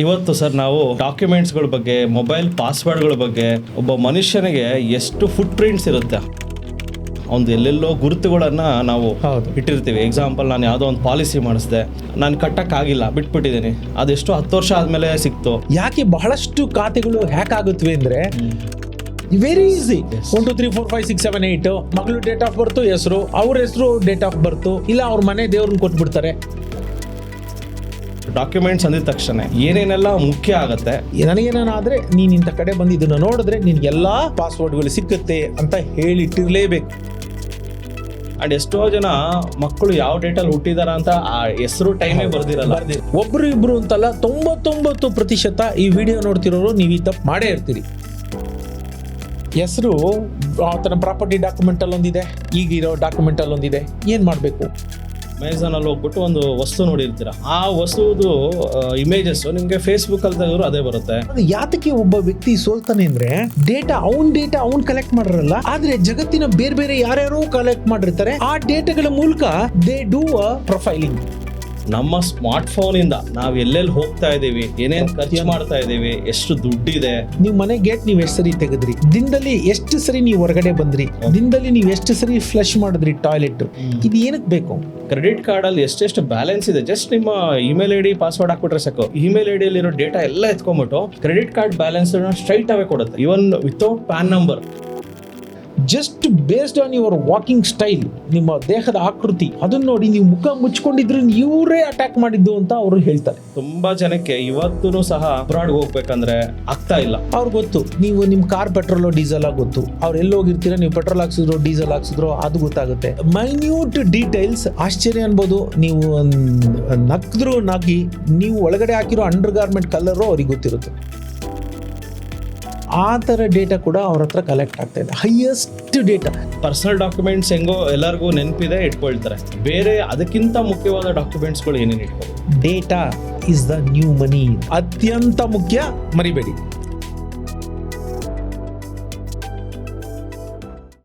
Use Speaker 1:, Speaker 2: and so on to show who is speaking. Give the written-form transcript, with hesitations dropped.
Speaker 1: ಇವತ್ತು ಸರ್ ನಾವು ಡಾಕ್ಯುಮೆಂಟ್ಸ್ಗಳ ಬಗ್ಗೆ, ಮೊಬೈಲ್ ಪಾಸ್ವರ್ಡ್ಗಳ ಬಗ್ಗೆ, ಒಬ್ಬ ಮನುಷ್ಯನಿಗೆ ಎಷ್ಟು ಫುಟ್ ಪ್ರಿಂಟ್ಸ್ ಇರುತ್ತೆ, ಒಂದು ಎಲ್ಲೆಲ್ಲೋ ಗುರುತುಗಳನ್ನು ನಾವು ಇಟ್ಟಿರ್ತೀವಿ. ಎಕ್ಸಾಂಪಲ್, ನಾನು ಯಾವುದೋ ಒಂದು ಪಾಲಿಸಿ ಮಾಡಿಸಿದೆ, ನಾನು ಕಟ್ಟಕ್ಕಾಗಿಲ್ಲ, ಬಿಟ್ಬಿಟ್ಟಿದ್ದೀನಿ, ಅದೆಷ್ಟು 10 ವರ್ಷ ಆದಮೇಲೆ ಸಿಕ್ತು.
Speaker 2: ಯಾಕೆ ಬಹಳಷ್ಟು ಖಾತೆಗಳು ಹ್ಯಾಕ್ ಆಗುತ್ತವೆ ಅಂದರೆ ವೆರಿ ಈಸಿ. 1 2 3 4 5 6 7 8 ಮಗಳು ಡೇಟ್ ಆಫ್ ಬರ್ತು, ಹೆಸರು, ಅವ್ರ ಹೆಸರು, ಡೇಟ್ ಆಫ್ ಬರ್ತು, ಇಲ್ಲ ಅವ್ರ ಮನೆ ದೇವ್ರನ್ನ ಕೊಟ್ಬಿಡ್ತಾರೆ.
Speaker 1: ಡಾಕ್ಯುಮೆಂಟ್ಸ್ ಅಂದಿದ ತಕ್ಷಣ ಏನೇನೆಲ್ಲ ಮುಖ್ಯ ಆಗತ್ತೆ,
Speaker 2: ನನಗೇನಾದ್ರೆ ನೀನ್ ಇಂಥ ಕಡೆ ಬಂದು ಇದನ್ನ ನೋಡಿದ್ರೆ ನಿನ್ಗೆಲ್ಲಾ ಪಾಸ್ವರ್ಡ್ಗಳು ಸಿಕ್ಕುತ್ತೆ ಅಂತ ಹೇಳಿಟ್ಟಿರ್ಲೇಬೇಕು.
Speaker 1: ಅಂಡ್ ಎಷ್ಟೋ ಜನ ಮಕ್ಕಳು ಯಾವ ಡೇಟಲ್ಲಿ ಹುಟ್ಟಿದಾರ ಅಂತ ಆ ಹೆಸರು ಟೈಮೇ ಬರ್ದಿರಲ್ಲ.
Speaker 2: ಒಬ್ರು ಇಬ್ರು ಅಂತಲ್ಲ, 99% ಈ ವಿಡಿಯೋ ನೋಡ್ತಿರೋರು ನೀವು ಈ ತಪ್ಪು ಮಾಡೇ ಇರ್ತೀರಿ. ಹೆಸರು ಆತನ ಪ್ರಾಪರ್ಟಿ ಡಾಕ್ಯುಮೆಂಟ್ ಅಲ್ಲಿ ಒಂದಿದೆ, ಈಗಿರೋ ಡಾಕ್ಯುಮೆಂಟ್ ಅಲ್ಲಿ ಒಂದಿದೆ. ಏನ್ ಮಾಡ್ಬೇಕು?
Speaker 1: ಅಮೆಝಾನ್ ಅಲ್ಲಿ ಹೋಗ್ಬಿಟ್ಟು ಒಂದು ವಸ್ತು ನೋಡಿರ್ತೀರ, ಆ ವಸ್ತುದು ಇಮೇಜಸ್ ನಿಮ್ಗೆ ಫೇಸ್ಬುಕ್ ಅಲ್ಲಿ ತೆಗೆದ್ರು ಅದೇ ಬರುತ್ತೆ.
Speaker 2: ಯಾತಕ್ಕೆ ಒಬ್ಬ ವ್ಯಕ್ತಿ ಸೋಲ್ತಾನೆ ಅಂದ್ರೆ ಡೇಟಾ ಅವ್ನ್ ಕಲೆಕ್ಟ್ ಮಾಡಿರಲ್ಲ, ಆದ್ರೆ ಜಗತ್ತಿನ ಬೇರೆ ಬೇರೆ ಯಾರ್ಯಾರೋ ಕಲೆಕ್ಟ್ ಮಾಡಿರ್ತಾರೆ. ಆ ಡೇಟಾಗಳ ಮೂಲಕ ದೇ ಡೂ ಅ ಪ್ರೊಫೈಲಿಂಗ್.
Speaker 1: ನಮ್ಮ ಸ್ಮಾರ್ಟ್ ಫೋನ್ ಇಂದ ನಾವ್ ಎಲ್ಲೆಲ್ಲಿ ಹೋಗ್ತಾ ಇದೀವಿ, ಏನೇನ್ ಖರ್ಚು ಮಾಡ್ತಾ ಇದೀವಿ, ಎಷ್ಟು ದುಡ್ಡಿದೆ,
Speaker 2: ನೀವು ಮನೆ ಗೇಟ್ ನೀವು ಎಷ್ಟು ಸರಿ ತೆಗೆದ್ರಿ, ದಿನದಲ್ಲಿ ಎಷ್ಟು ಸರಿ ನೀವು ಹೊರಗಡೆ ಬಂದ್ರಿ, ದಿನದಲ್ಲಿ ನೀವು ಎಷ್ಟು ಸರಿ ಫ್ಲಶ್ ಮಾಡಿದ್ರಿ ಟಾಯ್ಲೆಟ್, ಇದು ಏನಕ್ಕೆ ಬೇಕು?
Speaker 1: ಕ್ರೆಡಿಟ್ ಕಾರ್ಡ್ ಅಲ್ಲಿ ಎಷ್ಟೆಷ್ಟು ಬ್ಯಾಲೆನ್ಸ್ ಇದೆ, ಜಸ್ಟ್ ನಿಮ್ಮ ಇಮೇಲ್ ಐಡಿ ಪಾಸ್ವರ್ಡ್ ಹಾಕ್ಬಿಟ್ರೆ ಸಾಕು, ಇಮೇಲ್ ಐಡಿ ಅಲ್ಲಿರೋ ಡೇಟಾ ಎಲ್ಲ ಎತ್ಕೊಂಡ್ಬಿಟ್ಟು credit card balance straight away ಕೊಡುತ್ತೆ, even without PAN number.
Speaker 2: Just based on your walking style, ನಿಮ್ಮ ದೇಹದ ಆಕೃತಿ, ಅದನ್ನ ನೋಡಿ ನೀವು ಮುಖ ಮುಚ್ಕೊಂಡಿದ್ರೆ ಇವರೇ ಅಟ್ಯಾಕ್ ಮಾಡಿದ್ದು ಅಂತ ಅವರು ಹೇಳ್ತಾರೆ.
Speaker 1: ತುಂಬಾ ಜನಕ್ಕೆ ಇವತ್ತೂ ಸಹ ಅಬ್ರಾಡ್ ಹೋಗ್ಬೇಕಂದ್ರೆ ಆಗ್ತಾ ಇಲ್ಲ.
Speaker 2: ಅವ್ರಿಗೆ ಗೊತ್ತು, ನೀವು ನಿಮ್ಮ ಕಾರ್ ಪೆಟ್ರೋಲ್ ಡೀಸೆಲ್ ಗೊತ್ತು, ಅವ್ರು ಎಲ್ಲಿ ಹೋಗಿರ್ತೀರ, ನೀವು ಪೆಟ್ರೋಲ್ ಹಾಕ್ಸಿದ್ರು ಡೀಸೆಲ್ ಹಾಕ್ಸಿದ್ರು ಅದು ಗೊತ್ತಾಗುತ್ತೆ. Minute details. ಆಶ್ಚರ್ಯ ಅನ್ಬೋದು, ನೀವು ನಕ್ದ್ರು ನಗಿ ನೀವು ಒಳಗಡೆ ಹಾಕಿರೋ ಅಂಡರ್ ಗಾರ್ಮೆಂಟ್ ಕಲರು ಅವ್ರಿಗೆ ಗೊತ್ತಿರುತ್ತೆ. ಆ ಥರ ಡೇಟಾ ಕೂಡ ಅವ್ರ ಹತ್ರ ಕಲೆಕ್ಟ್ ಆಗ್ತಾ ಇದೆ, ಹೈಯೆಸ್ಟ್ ಡೇಟಾ.
Speaker 1: ಪರ್ಸನಲ್ ಡಾಕ್ಯುಮೆಂಟ್ಸ್ ಹೆಂಗೋ ಎಲ್ಲರಿಗೂ ನೆನಪಿದೆ, ಇಟ್ಕೊಳ್ತಾರೆ. ಬೇರೆ ಅದಕ್ಕಿಂತ ಮುಖ್ಯವಾದ ಡಾಕ್ಯುಮೆಂಟ್ಸ್ಗಳು ಏನೇನು ಇಟ್ಕೊಳ್ಳಿ.
Speaker 2: ಡೇಟಾ ಇಸ್ ದ ನ್ಯೂ ಮನಿ. ಅತ್ಯಂತ ಮುಖ್ಯ, ಮರಿಬೇಡಿ.